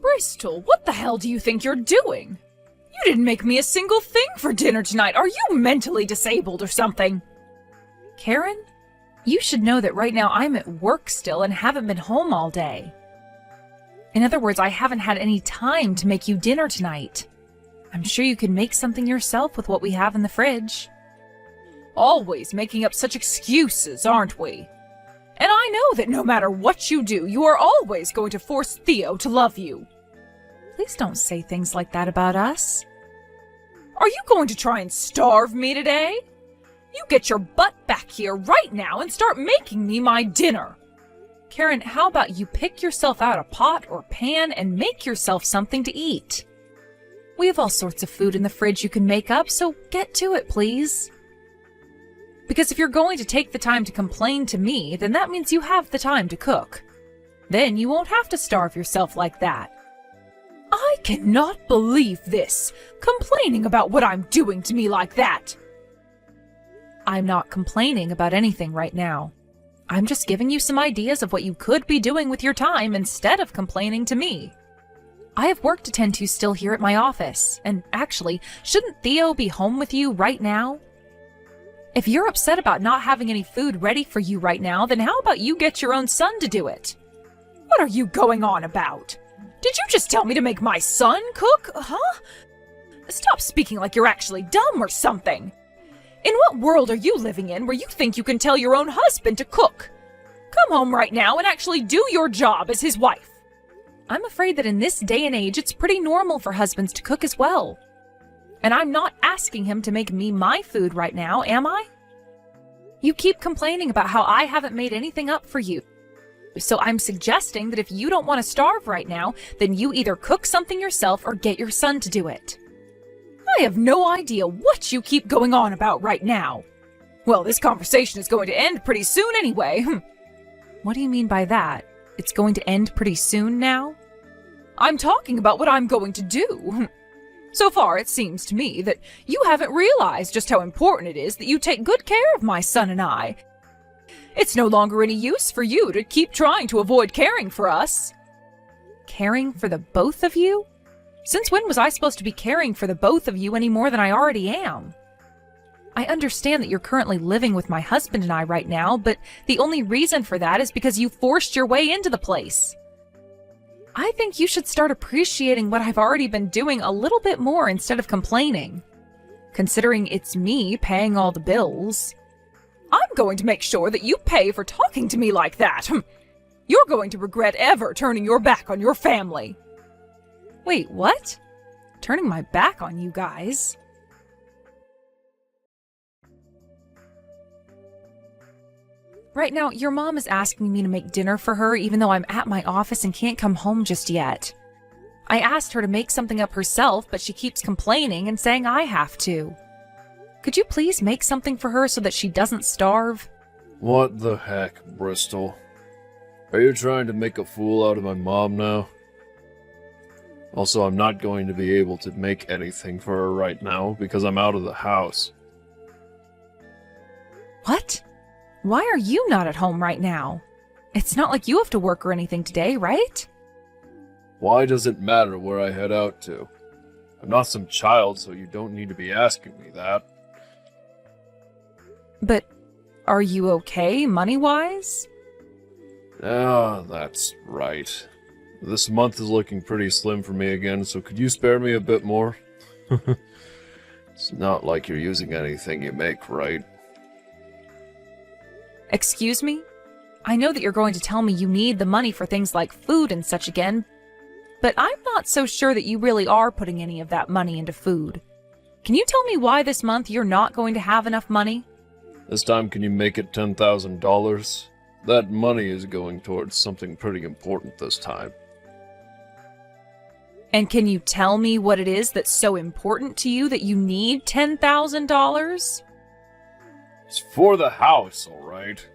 Bristol, what the hell do you think you're doing? You didn't make me a single thing for dinner tonight. Are you mentally disabled or something? Karen, you should know that right now I'm at work still and haven't been home all day. In other words, I haven't had any time to make you dinner tonight. I'm sure you can make something yourself with what we have in the fridge. Always making up such excuses, aren't we? And I know that no matter what you do, you are always going to force Theo to love you. Please don't say things like that about us. Are you going to try and starve me today? You get your butt back here right now and start making me my dinner. Karen, how about you pick yourself out a pot or pan and make yourself something to eat? We have all sorts of food in the fridge you can make up, so get to it, please. Because if you're going to take the time to complain to me, then that means you have the time to cook. Then you won't have to starve yourself like that. I cannot believe this, complaining about what I'm doing to me like that. I'm not complaining about anything right now. I'm just giving you some ideas of what you could be doing with your time instead of complaining to me. I have work to tend to still here at my office, and actually, shouldn't Theo be home with you right now? If you're upset about not having any food ready for you right now, then how about you get your own son to do it? What are you going on about? Did you just tell me to make my son cook? Huh? Stop speaking like you're actually dumb or something. In what world are you living in where you think you can tell your own husband to cook? Come home right now and actually do your job as his wife. I'm afraid that in this day and age, it's pretty normal for husbands to cook as well. And I'm not asking him to make me my food right now, am I? You keep complaining about how I haven't made anything up for you. So I'm suggesting that if you don't want to starve right now, then you either cook something yourself or get your son to do it. I have no idea what you keep going on about right now. Well, this conversation is going to end pretty soon anyway. What do you mean by that? It's going to end pretty soon now? I'm talking about what I'm going to do. So far, it seems to me that you haven't realized just how important it is that you take good care of my son and I. It's no longer any use for you to keep trying to avoid caring for us. Caring for the both of you? Since when was I supposed to be caring for the both of you any more than I already am? I understand that you're currently living with my husband and I right now, but the only reason for that is because you forced your way into the place. I think you should start appreciating what I've already been doing a little bit more instead of complaining. Considering it's me paying all the bills. I'm going to make sure that you pay for talking to me like that. You're going to regret ever turning your back on your family. Wait, what? Turning my back on you guys? Right now, your mom is asking me to make dinner for her even though I'm at my office and can't come home just yet. I asked her to make something up herself, but she keeps complaining and saying I have to. Could you please make something for her so that she doesn't starve? What the heck, Bristol? Are you trying to make a fool out of my mom now? Also, I'm not going to be able to make anything for her right now because I'm out of the house. What? Why are you not at home right now? It's not like you have to work or anything today, right? Why does it matter where I head out to? I'm not some child, so you don't need to be asking me that. But are you okay, money-wise? Ah, that's right. This month is looking pretty slim for me again, so could you spare me a bit more? It's not like you're using anything you make, right? Excuse me? I know that you're going to tell me you need the money for things like food and such again, but I'm not so sure that you really are putting any of that money into food. Can you tell me why this month you're not going to have enough money? This time, can you make it $10,000? That money is going towards something pretty important this time. And can you tell me what it is that's so important to you that you need $10,000? It's for the house, alright?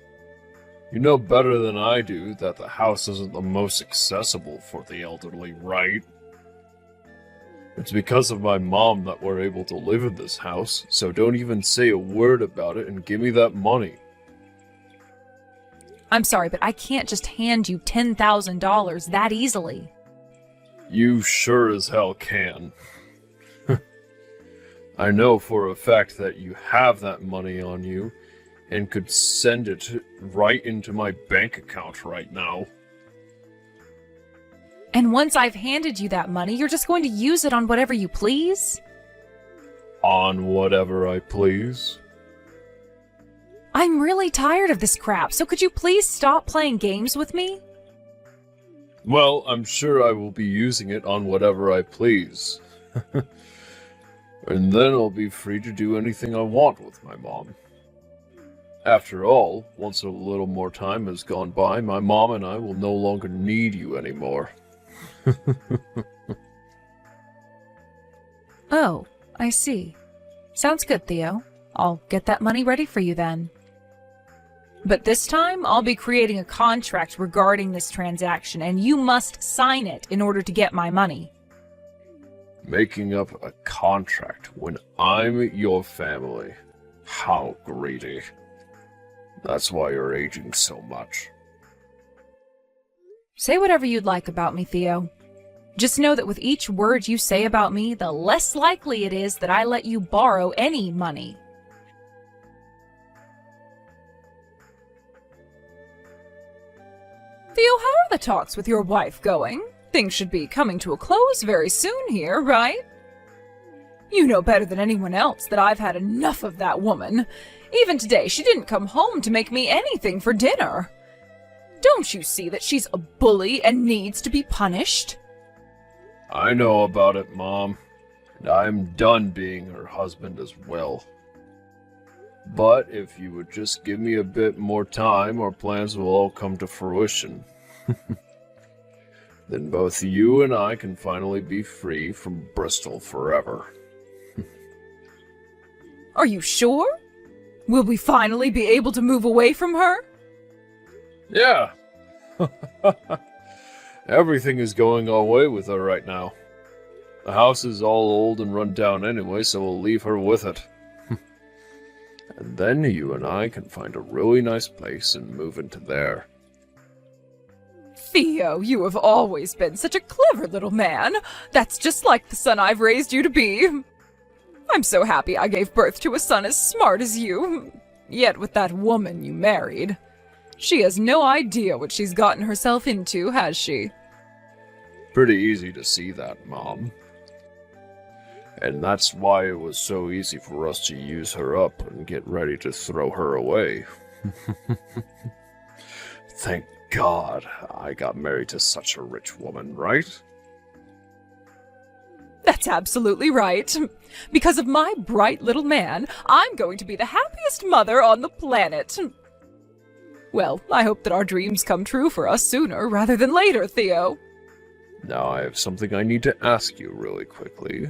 You know better than I do that the house isn't the most accessible for the elderly, right? It's because of my mom that we're able to live in this house, so don't even say a word about it and give me that money. I'm sorry, but I can't just hand you $10,000 that easily. You sure as hell can. I know for a fact that you have that money on you and could send it right into my bank account right now. And once I've handed you that money, you're just going to use it on whatever you please? On whatever I please. I'm really tired of this crap, so could you please stop playing games with me? Well, I'm sure I will be using it on whatever I please. And then I'll be free to do anything I want with my mom. After all, once a little more time has gone by, my mom and I will no longer need you anymore. Oh, I see. Sounds good, Theo. I'll get that money ready for you then. But this time, I'll be creating a contract regarding this transaction, and you must sign it in order to get my money. Making up a contract when I'm your family. How greedy. That's why you're aging so much. Say whatever you'd like about me, Theo. Just know that with each word you say about me, the less likely it is that I let you borrow any money. Theo, how are the talks with your wife going? Things should be coming to a close very soon here, right? You know better than anyone else that I've had enough of that woman. Even today, she didn't come home to make me anything for dinner. Don't you see that she's a bully and needs to be punished? I know about it, Mom, and I'm done being her husband as well. But if you would just give me a bit more time, our plans will all come to fruition. Then both you and I can finally be free from Bristol forever. Are you sure? Will we finally be able to move away from her? Yeah. Everything is going our way with her right now. The house is all old and run down anyway, so we'll leave her with it. And then you and I can find a really nice place and move into there. Theo, you have always been such a clever little man. That's just like the son I've raised you to be. I'm so happy I gave birth to a son as smart as you. Yet with that woman you married, she has no idea what she's gotten herself into, has she? Pretty easy to see that, Mom. And that's why it was so easy for us to use her up and get ready to throw her away. Thank God I got married to such a rich woman, right? That's absolutely right. Because of my bright little man, I'm going to be the happiest mother on the planet. Well, I hope that our dreams come true for us sooner rather than later, Theo. Now I have something I need to ask you really quickly.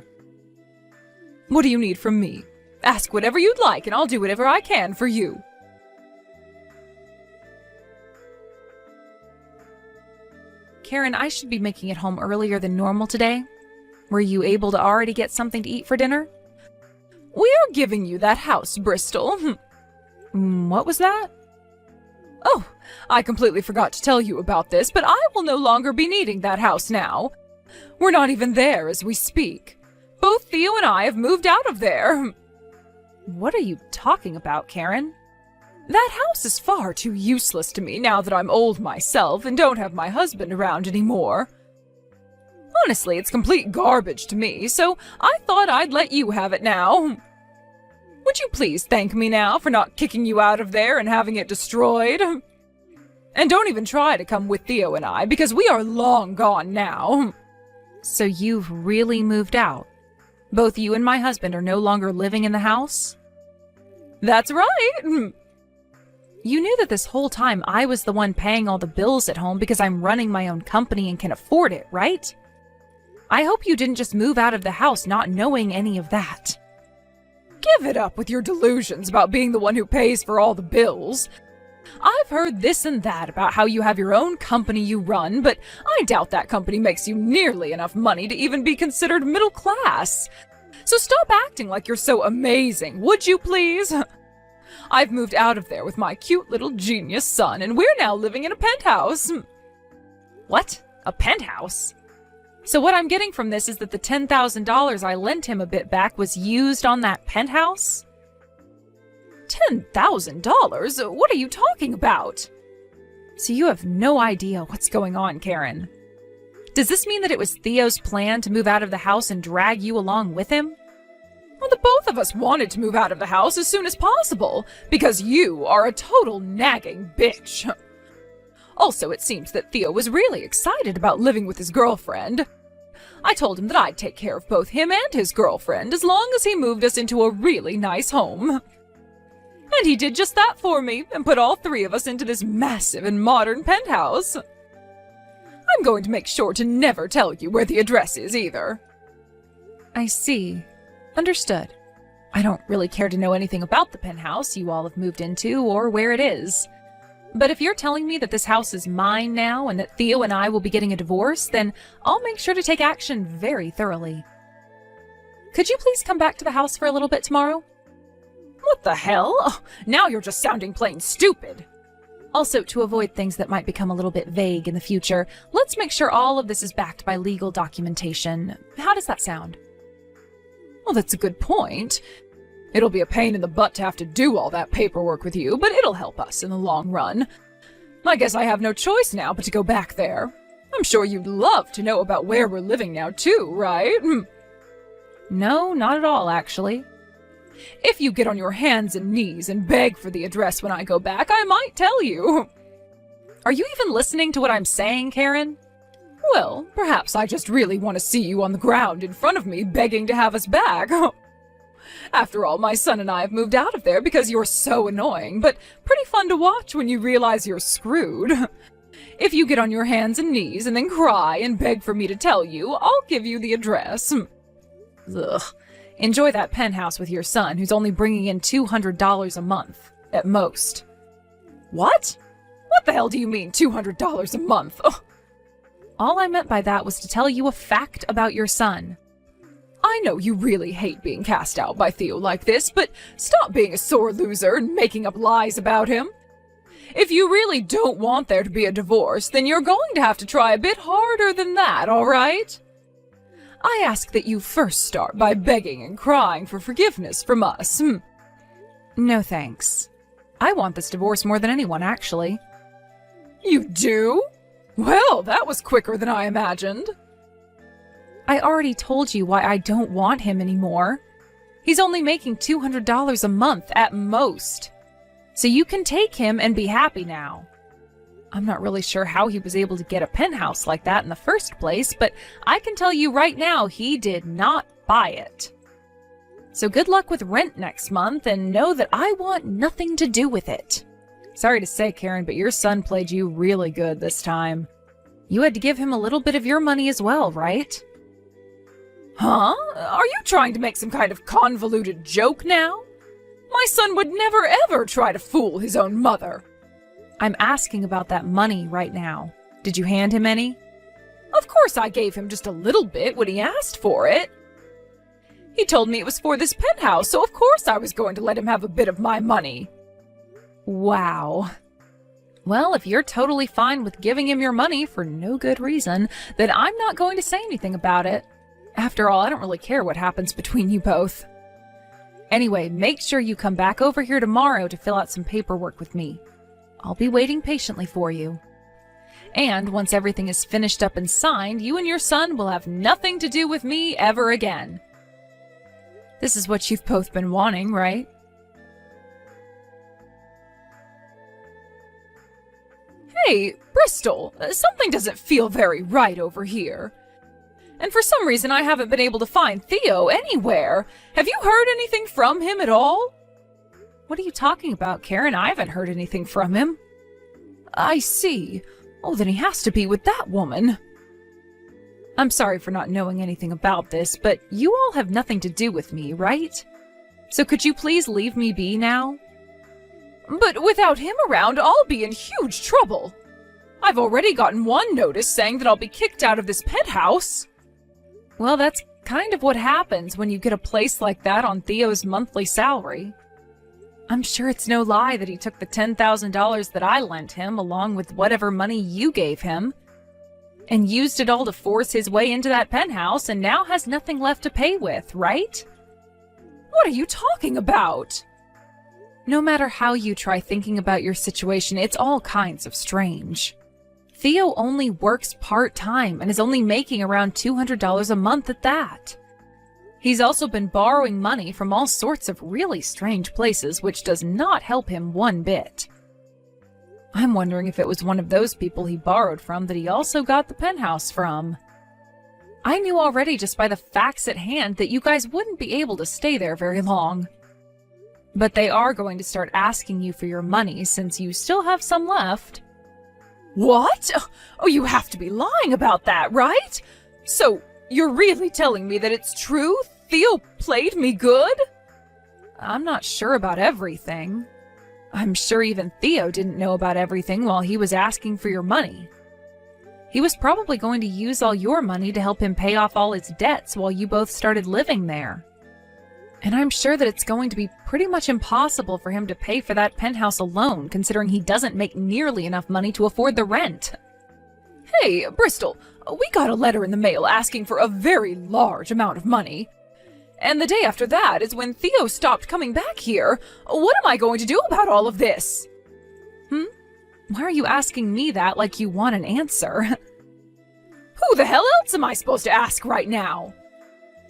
What do you need from me? Ask whatever you'd like, and I'll do whatever I can for you. Karen, I should be making it home earlier than normal today. Were you able to already get something to eat for dinner? We are giving you that house, Bristol. What was that? Oh, I completely forgot to tell you about this, but I will no longer be needing that house now. We're not even there as we speak. Both Theo and I have moved out of there. What are you talking about, Karen? That house is far too useless to me now that I'm old myself and don't have my husband around anymore. Honestly, it's complete garbage to me, so I thought I'd let you have it now. Would you please thank me now for not kicking you out of there and having it destroyed? And don't even try to come with Theo and I, because we are long gone now. So you've really moved out? Both you and my husband are no longer living in the house? That's right! You knew that this whole time I was the one paying all the bills at home because I'm running my own company and can afford it, right? I hope you didn't just move out of the house not knowing any of that. Give it up with your delusions about being the one who pays for all the bills. I've heard this and that about how you have your own company you run, but I doubt that company makes you nearly enough money to even be considered middle class. So stop acting like you're so amazing, would you please? I've moved out of there with my cute little genius son, and we're now living in a penthouse. What? A penthouse? So what I'm getting from this is that the $10,000 I lent him a bit back was used on that penthouse? $10,000? What are you talking about? So you have no idea what's going on, Karen. Does this mean that it was Theo's plan to move out of the house and drag you along with him? Well, the both of us wanted to move out of the house as soon as possible, because you are a total nagging bitch. Also, it seems that Theo was really excited about living with his girlfriend. I told him that I'd take care of both him and his girlfriend as long as he moved us into a really nice home. And he did just that for me and put all three of us into this massive and modern penthouse. I'm going to make sure to never tell you where the address is either. I see. Understood. I don't really care to know anything about the penthouse you all have moved into or where it is. But if you're telling me that this house is mine now and that Theo and I will be getting a divorce, then I'll make sure to take action very thoroughly. Could you please come back to the house for a little bit tomorrow? What the hell? Oh, now you're just sounding plain stupid. Also, to avoid things that might become a little bit vague in the future, let's make sure all of this is backed by legal documentation. How does that sound? Well, that's a good point. It'll be a pain in the butt to have to do all that paperwork with you, but it'll help us in the long run. I guess I have no choice now but to go back there. I'm sure you'd love to know about where we're living now too, right? No, not at all, actually. If you get on your hands and knees and beg for the address when I go back, I might tell you. Are you even listening to what I'm saying, Karen? Well, perhaps I just really want to see you on the ground in front of me begging to have us back. After all, my son and I have moved out of there because you're so annoying, but pretty fun to watch when you realize you're screwed. If you get on your hands and knees and then cry and beg for me to tell you, I'll give you the address. Ugh. Enjoy that penthouse with your son, who's only bringing in $200 a month, at most. What? What the hell do you mean, $200 a month? Ugh. All I meant by that was to tell you a fact about your son. I know you really hate being cast out by Theo like this, but stop being a sore loser and making up lies about him. If you really don't want there to be a divorce, then you're going to have to try a bit harder than that, all right? I ask that you first start by begging and crying for forgiveness from us. No thanks. I want this divorce more than anyone, actually. You do? Well, that was quicker than I imagined. I already told you why I don't want him anymore. He's only making $200 a month at most. So you can take him and be happy now. I'm not really sure how he was able to get a penthouse like that in the first place, but I can tell you right now he did not buy it. So good luck with rent next month, and know that I want nothing to do with it. Sorry to say, Karen, but your son played you really good this time. You had to give him a little bit of your money as well, right? Huh? Are you trying to make some kind of convoluted joke now? My son would never ever try to fool his own mother. I'm asking about that money right now. Did you hand him any? Of course I gave him just a little bit when he asked for it. He told me it was for this penthouse, so of course I was going to let him have a bit of my money. Wow. Well, if you're totally fine with giving him your money for no good reason, then I'm not going to say anything about it. After all, I don't really care what happens between you both. Anyway, make sure you come back over here tomorrow to fill out some paperwork with me. I'll be waiting patiently for you. And once everything is finished up and signed, you and your son will have nothing to do with me ever again. This is what you've both been wanting, right? Hey, Bristol, something doesn't feel very right over here. And for some reason I haven't been able to find Theo anywhere. Have you heard anything from him at all? What are you talking about, Karen? I haven't heard anything from him. I see. Oh, then he has to be with that woman. I'm sorry for not knowing anything about this, but you all have nothing to do with me, right? So could you please leave me be now? But without him around, I'll be in huge trouble. I've already gotten one notice saying that I'll be kicked out of this penthouse. Well, that's kind of what happens when you get a place like that on Theo's monthly salary. I'm sure it's no lie that he took the $10,000 that I lent him along with whatever money you gave him. and used it all to force his way into that penthouse and now has nothing left to pay with, right? What are you talking about? No matter how you try thinking about your situation, it's all kinds of strange. Theo only works part-time and is only making around $200 a month at that. He's also been borrowing money from all sorts of really strange places, which does not help him one bit. I'm wondering if it was one of those people he borrowed from that he also got the penthouse from. I knew already just by the facts at hand that you guys wouldn't be able to stay there very long. But they are going to start asking you for your money since you still have some left. What? Oh, you have to be lying about that, right? So, you're really telling me that it's true? Theo played me good? I'm not sure about everything. I'm sure even Theo didn't know about everything while he was asking for your money. He was probably going to use all your money to help him pay off all his debts while you both started living there. And I'm sure that it's going to be pretty much impossible for him to pay for that penthouse alone, considering he doesn't make nearly enough money to afford the rent. Hey, Bristol, we got a letter in the mail asking for a very large amount of money. And the day after that is when Theo stopped coming back here. What am I going to do about all of this? Why are you asking me that like you want an answer? Who the hell else am I supposed to ask right now?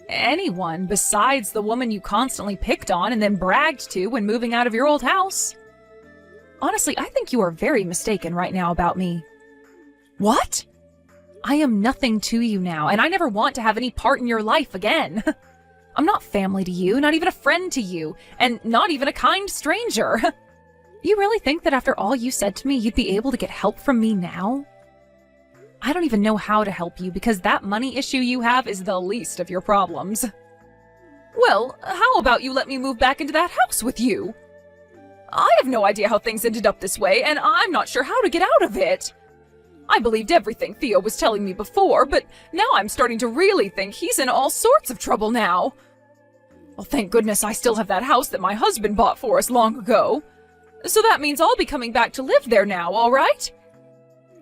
Anyone besides the woman you constantly picked on and then bragged to when moving out of your old house. Honestly, I think you are very mistaken right now about me. What? I am nothing to you now, and I never want to have any part in your life again. I'm not family to you, not even a friend to you, and not even a kind stranger. You really think that after all you said to me, you'd be able to get help from me now? I don't even know how to help you because that money issue you have is the least of your problems. Well, how about you let me move back into that house with you? I have no idea how things ended up this way, and I'm not sure how to get out of it. I believed everything Theo was telling me before, but now I'm starting to really think he's in all sorts of trouble now. Well, thank goodness I still have that house that my husband bought for us long ago. So that means I'll be coming back to live there now, all right?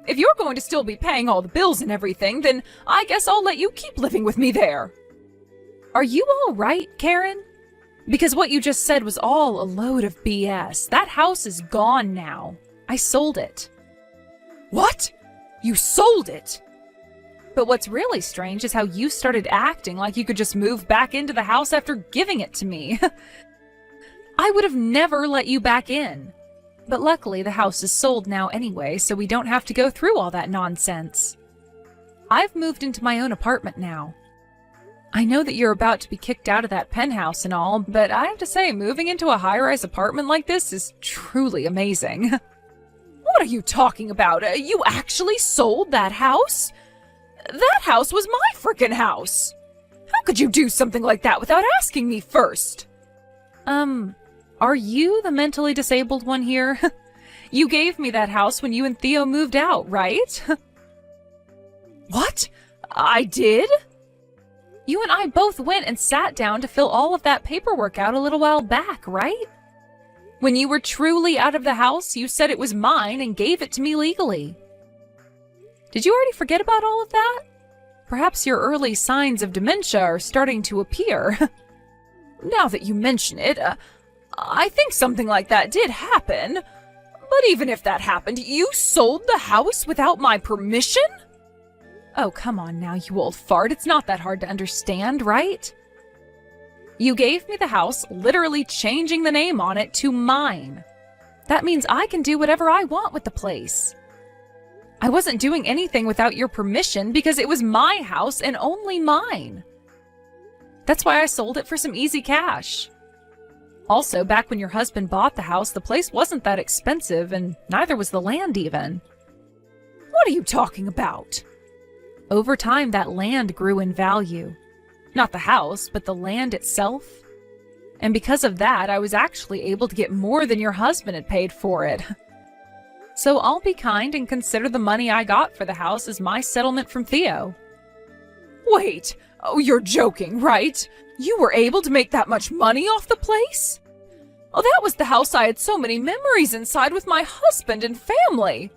If you're going to still be paying all the bills and everything, then I guess I'll let you keep living with me there. Are you all right, Karen? Because what you just said was all a load of BS. That house is gone now. I sold it. What? You sold it? But what's really strange is how you started acting like you could just move back into the house after giving it to me. I would have never let you back in. But luckily the house is sold now anyway, so we don't have to go through all that nonsense. I've moved into my own apartment now. I know that you're about to be kicked out of that penthouse and all, but I have to say, moving into a high-rise apartment like this is truly amazing. What are you talking about? You actually sold that house? That house was my frickin' house! How could you do something like that without asking me first? Are you the mentally disabled one here? You gave me that house when you and Theo moved out, right? What? I did? You and I both went and sat down to fill all of that paperwork out a little while back, right? When you were truly out of the house, you said it was mine and gave it to me legally. Did you already forget about all of that? Perhaps your early signs of dementia are starting to appear. Now that you mention it, I think something like that did happen. But even if that happened, you sold the house without my permission? Oh, come on now, you old fart. It's not that hard to understand, right? You gave me the house, literally changing the name on it to mine. That means I can do whatever I want with the place. I wasn't doing anything without your permission because it was my house and only mine. That's why I sold it for some easy cash. Also, back when your husband bought the house, the place wasn't that expensive, and neither was the land even. What are you talking about? Over time, that land grew in value. Not the house, but the land itself. And because of that, I was actually able to get more than your husband had paid for it. So I'll be kind and consider the money I got for the house as my settlement from Theo. Wait, oh, you're joking, right? You were able to make that much money off the place? Oh, that was the house I had so many memories inside with my husband and family.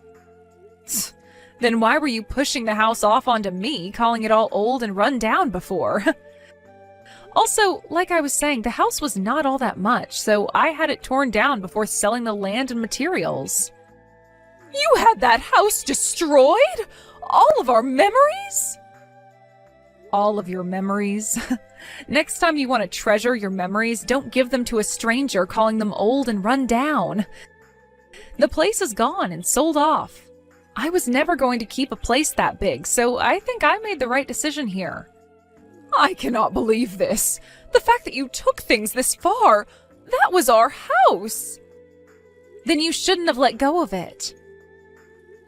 Then why were you pushing the house off onto me, calling it all old and run down before? Also, like I was saying, the house was not all that much, so I had it torn down before selling the land and materials. You had that house destroyed? All of our memories? All of your memories? Next time you want to treasure your memories, don't give them to a stranger calling them old and run down. The place is gone and sold off. I was never going to keep a place that big, so I think I made the right decision here. I cannot believe this. The fact that you took things this far, that was our house. Then you shouldn't have let go of it.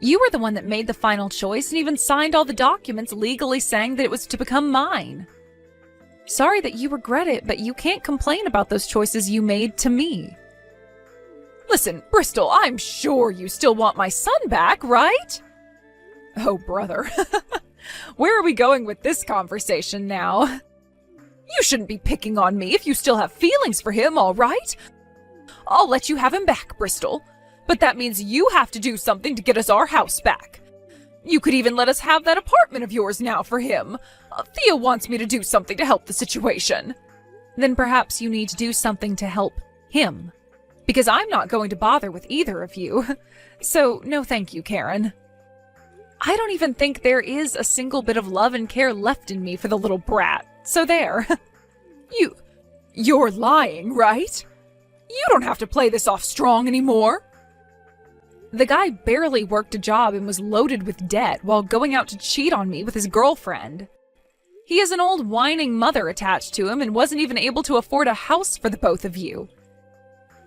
You were the one that made the final choice and even signed all the documents legally saying that it was to become mine. Sorry that you regret it, but you can't complain about those choices you made to me. Listen, Bristol, I'm sure you still want my son back, right? Oh, brother. Where are we going with this conversation now? You shouldn't be picking on me if you still have feelings for him, all right? I'll let you have him back, Bristol. But that means you have to do something to get us our house back. You could even let us have that apartment of yours now for him. Theo wants me to do something to help the situation. Then perhaps you need to do something to help him. Because I'm not going to bother with either of you. So, no thank you, Karen. I don't even think there is a single bit of love and care left in me for the little brat. So there. You're lying, right? You don't have to play this off strong anymore. The guy barely worked a job and was loaded with debt while going out to cheat on me with his girlfriend. He has an old whining mother attached to him and wasn't even able to afford a house for the both of you.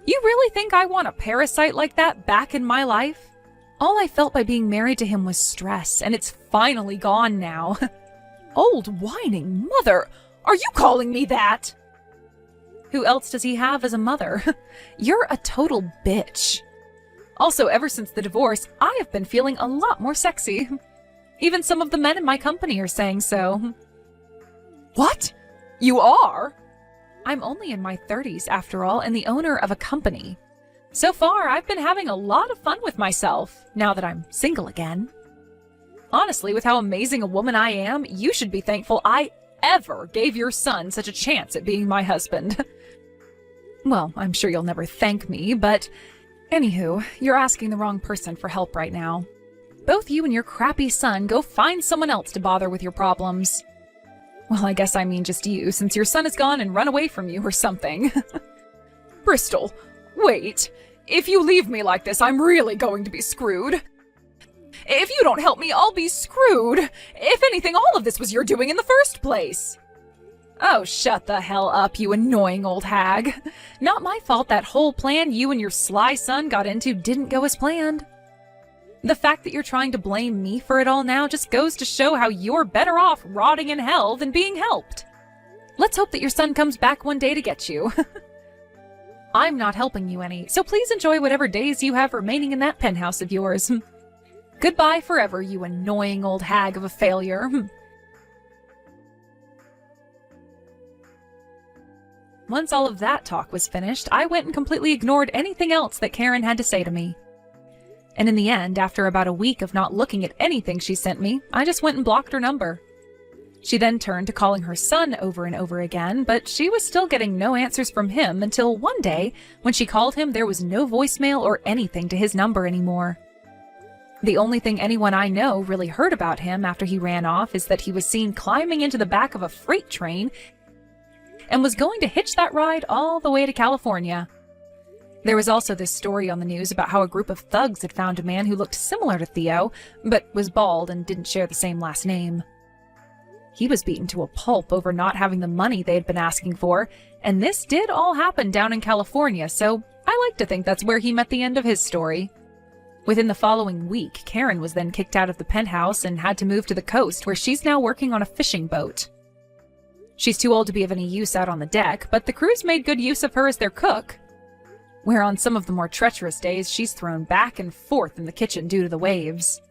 You really think I want a parasite like that back in my life? All I felt by being married to him was stress, and it's finally gone now. Old whining mother? Are you calling me that? Who else does he have as a mother? You're a total bitch. Also, ever since the divorce, I have been feeling a lot more sexy. Even some of the men in my company are saying so. What? You are? I'm only in my 30s, after all, and the owner of a company. So far, I've been having a lot of fun with myself, now that I'm single again. Honestly, with how amazing a woman I am, you should be thankful I ever gave your son such a chance at being my husband. Well, I'm sure you'll never thank me, but anywho, you're asking the wrong person for help right now. Both you and your crappy son go find someone else to bother with your problems. Well, I guess I mean just you, since your son has gone and run away from you or something. Bristol, wait. If you leave me like this, I'm really going to be screwed. If you don't help me, I'll be screwed. If anything, all of this was your doing in the first place. Oh, shut the hell up, you annoying old hag. Not my fault that whole plan you and your sly son got into didn't go as planned. The fact that you're trying to blame me for it all now just goes to show how you're better off rotting in hell than being helped. Let's hope that your son comes back one day to get you. I'm not helping you any, so please enjoy whatever days you have remaining in that penthouse of yours. Goodbye forever, you annoying old hag of a failure. Once all of that talk was finished, I went and completely ignored anything else that Karen had to say to me. And in the end, after about a week of not looking at anything she sent me, I just went and blocked her number. She then turned to calling her son over and over again, but she was still getting no answers from him until one day, when she called him, there was no voicemail or anything to his number anymore. The only thing anyone I know really heard about him after he ran off is that he was seen climbing into the back of a freight train and was going to hitch that ride all the way to California. There was also this story on the news about how a group of thugs had found a man who looked similar to Theo, but was bald and didn't share the same last name. He was beaten to a pulp over not having the money they had been asking for, and this did all happen down in California, so I like to think that's where he met the end of his story. Within the following week, Karen was then kicked out of the penthouse and had to move to the coast, where she's now working on a fishing boat. She's too old to be of any use out on the deck, but the crews made good use of her as their cook, where on some of the more treacherous days she's thrown back and forth in the kitchen due to the waves.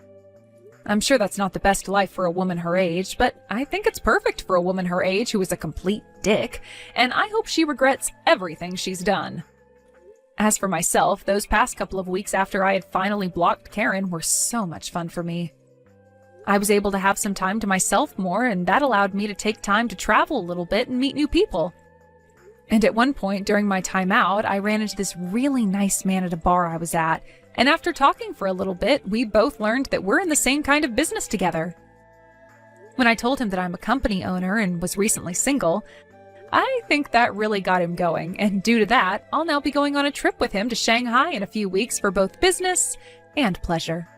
I'm sure that's not the best life for a woman her age, but I think it's perfect for a woman her age who is a complete dick, and I hope she regrets everything she's done. As for myself, those past couple of weeks after I had finally blocked Karen were so much fun for me. I was able to have some time to myself more, and that allowed me to take time to travel a little bit and meet new people. And at one point during my time out, I ran into this really nice man at a bar I was at, and after talking for a little bit, we both learned that we're in the same kind of business together. When I told him that I'm a company owner and was recently single, I think that really got him going, and due to that, I'll now be going on a trip with him to Shanghai in a few weeks for both business and pleasure.